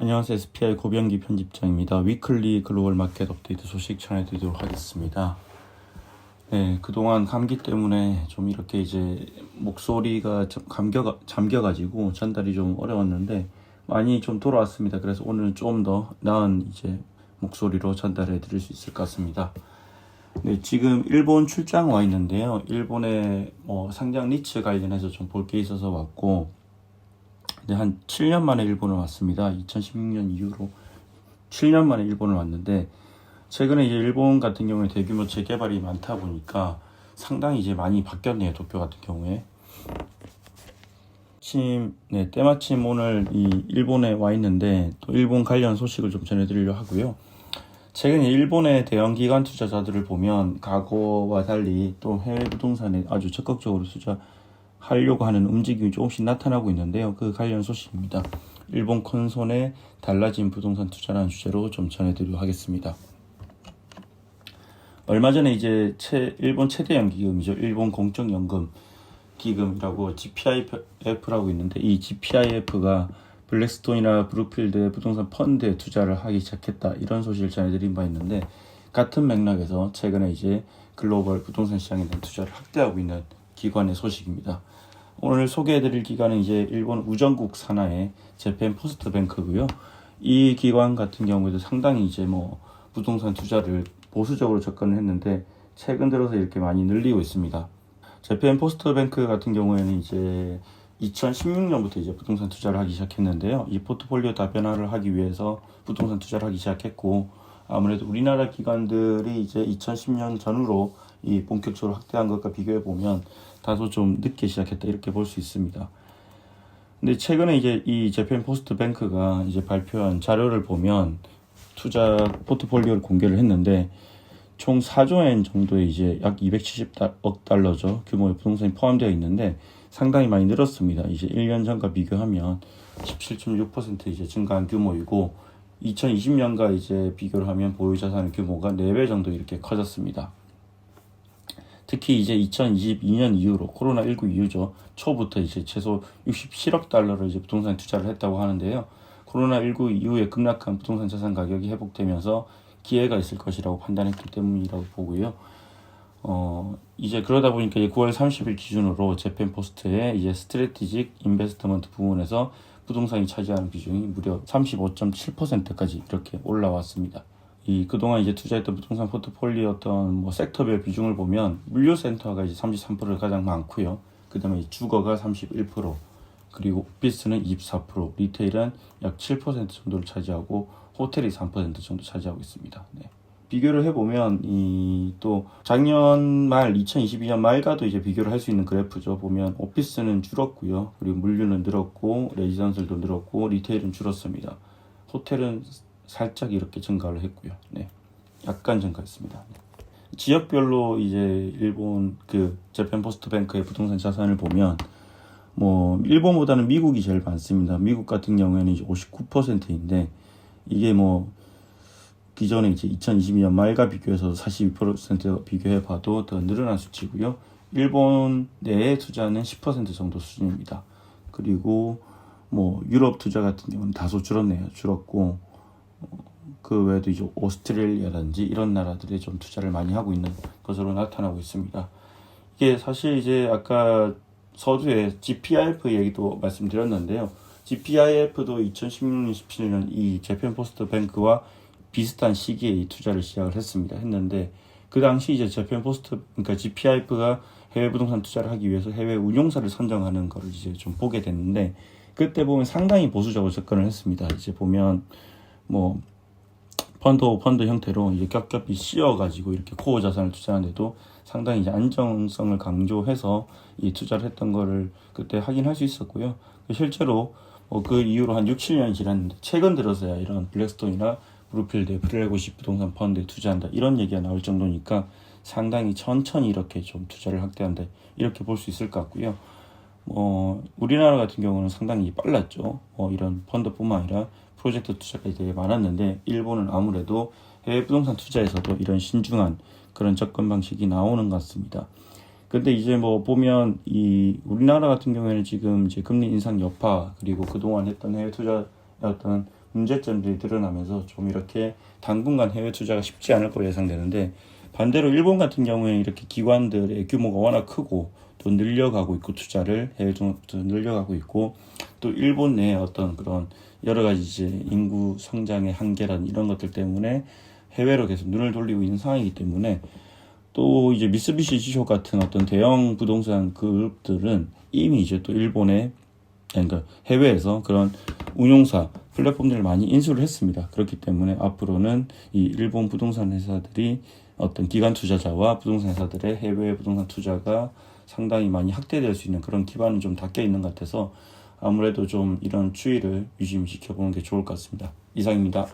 안녕하세요. SPI 고병기 편집장입니다. 위클리 글로벌 마켓 업데이트 소식 전해드리도록 하겠습니다. 네, 그동안 감기 때문에 좀 이렇게 이제 목소리가 좀 잠겨가지고 전달이 좀 어려웠는데 많이 좀 돌아왔습니다. 그래서 오늘은 좀 더 나은 이제 목소리로 전달해 드릴 수 있을 것 같습니다. 네, 지금 일본 출장 와 있는데요. 일본의 상장 리츠 관련해서 좀 볼 게 있어서 왔고, 네, 한 7년 만에 일본을 왔습니다. 2016년 이후로 7년 만에 일본을 왔는데, 최근에 이제 일본 같은 경우에 대규모 재개발이 많다 보니까 상당히 이제 많이 바뀌었네요. 도쿄 같은 경우에. 때마침 오늘 이 일본에 와 있는데 또 일본 관련 소식을 좀 전해드리려고 하고요. 최근에 일본의 대형 기관 투자자들을 보면 과거와 달리 또 해외 부동산에 아주 적극적으로 투자하려고 하는 움직임이 조금씩 나타나고 있는데요. 그 관련 소식입니다. 일본 큰손의 달라진 부동산 투자라는 주제로 좀 전해드리도록 하겠습니다. 얼마 전에 이제 일본 최대형 기금이죠. 일본 공적연금 기금이라고 GPIF라고 있는데, 이 GPIF가 블랙스톤이나 브룩필드의 부동산 펀드에 투자를 하기 시작했다, 이런 소식을 전해드린 바 있는데, 같은 맥락에서 최근에 이제 글로벌 부동산 시장에 대한 투자를 확대하고 있는 기관의 소식입니다. 오늘 소개해드릴 기관은 이제 일본 우정국 산하의 재팬 포스트뱅크고요. 이 기관 같은 경우에도 상당히 이제 부동산 투자를 보수적으로 접근을 했는데 최근 들어서 이렇게 많이 늘리고 있습니다. 재팬 포스트뱅크 같은 경우에는 이제 2016년부터 이제 부동산 투자를 하기 시작했는데요. 이 포트폴리오 다변화를 하기 위해서 부동산 투자를 하기 시작했고, 아무래도 우리나라 기관들이 이제 2010년 전후로 이 본격적으로 확대한 것과 비교해 보면 다소 좀 늦게 시작했다, 이렇게 볼 수 있습니다. 근데 최근에 이제 이 재팬 포스트뱅크가 이제 발표한 자료를 보면 투자 포트폴리오를 공개를 했는데 총 4조 엔 정도의 이제 약 270억 달러죠. 규모의 부동산이 포함되어 있는데 상당히 많이 늘었습니다. 이제 1년 전과 비교하면 17.6% 이제 증가한 규모이고, 2020년과 이제 비교를 하면 보유 자산의 규모가 4배 정도 이렇게 커졌습니다. 특히 이제 2022년 이후로 코로나19 이후죠. 초부터 이제 최소 67억 달러를 이제 부동산 투자를 했다고 하는데요. 코로나19 이후에 급락한 부동산 자산 가격이 회복되면서 기회가 있을 것이라고 판단했기 때문이라고 보고요. 이제 그러다 보니까 9월 30일 기준으로 재팬 포스트의 이제 스트래티직 인베스트먼트 부문에서 부동산이 차지하는 비중이 무려 35.7%까지 이렇게 올라왔습니다. 그동안 이제 투자했던 부동산 포트폴리오 어떤 섹터별 비중을 보면 물류센터가 이제 33%를 가장 많고요. 그 다음에 주거가 31%, 그리고 오피스는 24%, 리테일은 약 7% 정도를 차지하고 호텔이 3% 정도 차지하고 있습니다. 네. 비교를 해보면 또 작년 말 2022년 말과도 이제 비교를 할 수 있는 그래프죠. 보면 오피스는 줄었고요. 그리고 물류는 늘었고, 레지던셜도 늘었고, 리테일은 줄었습니다. 호텔은 살짝 이렇게 증가를 했고요. 네. 약간 증가했습니다. 네. 지역별로 이제 일본 재팬 포스트뱅크의 부동산 자산을 보면 일본보다는 미국이 제일 많습니다. 미국 같은 경우에는 이제 59%인데 이게 기존에 이제 2022년 말과 비교해서 42% 비교해 봐도 더 늘어난 수치고요. 일본 내의 투자는 10% 정도 수준입니다. 그리고 유럽 투자 같은 경우는 다소 줄었고, 그 외에도 이제 오스트레일리아라든지 이런 나라들에 좀 투자를 많이 하고 있는 것으로 나타나고 있습니다. 이게 사실 이제 아까 서두에 GPIF 얘기도 말씀드렸는데요. GPIF도 2016년, 17년 이 재팬 포스트뱅크와 비슷한 시기에 이 투자를 시작을 했는데, 그 당시 이제 그러니까 GPIF가 해외 부동산 투자를 하기 위해서 해외 운용사를 선정하는 거를 이제 좀 보게 됐는데, 그때 보면 상당히 보수적으로 접근을 했습니다. 이제 보면 펀드 오브 펀드 형태로 이제 겹겹이 씌워가지고 이렇게 코어 자산을 투자하는데도 상당히 이제 안정성을 강조해서 이 투자를 했던 거를 그때 확인할 수 있었고요. 실제로 그 이후로 한 6, 7년이 지났는데 최근 들어서야 이런 블랙스톤이나 브룩필드, 플래그십 부동산 펀드에 투자한다, 이런 얘기가 나올 정도니까 상당히 천천히 이렇게 좀 투자를 확대한다, 이렇게 볼 수 있을 것 같고요. 우리나라 같은 경우는 상당히 빨랐죠. 이런 펀드뿐만 아니라 프로젝트 투자가 되게 많았는데, 일본은 아무래도 해외 부동산 투자에서도 이런 신중한 그런 접근 방식이 나오는 것 같습니다. 근데 이제 보면 우리나라 같은 경우에는 지금 이제 금리 인상 여파, 그리고 그동안 했던 해외 투자 어떤 문제점들이 드러나면서 좀 이렇게 당분간 해외 투자가 쉽지 않을 거로 예상되는데, 반대로 일본 같은 경우에는 이렇게 기관들의 규모가 워낙 크고 또 늘려가고 있고, 투자를 해외 중국도 늘려가고 있고, 또 일본 내에 어떤 그런 여러 가지 이제 인구 성장의 한계란 이런 것들 때문에 해외로 계속 눈을 돌리고 있는 상황이기 때문에, 또 이제 미쓰비시 지쇼 같은 어떤 대형 부동산 그룹들은 이미 이제 또 일본의, 그러니까 해외에서 그런 운용사 플랫폼들을 많이 인수를 했습니다. 그렇기 때문에 앞으로는 이 일본 부동산 회사들이 어떤 기관 투자자와 부동산 회사들의 해외 부동산 투자가 상당히 많이 확대될 수 있는 그런 기반은 좀 닦여 있는 것 같아서, 아무래도 좀 이런 추이를 유심히 지켜보는 게 좋을 것 같습니다. 이상입니다.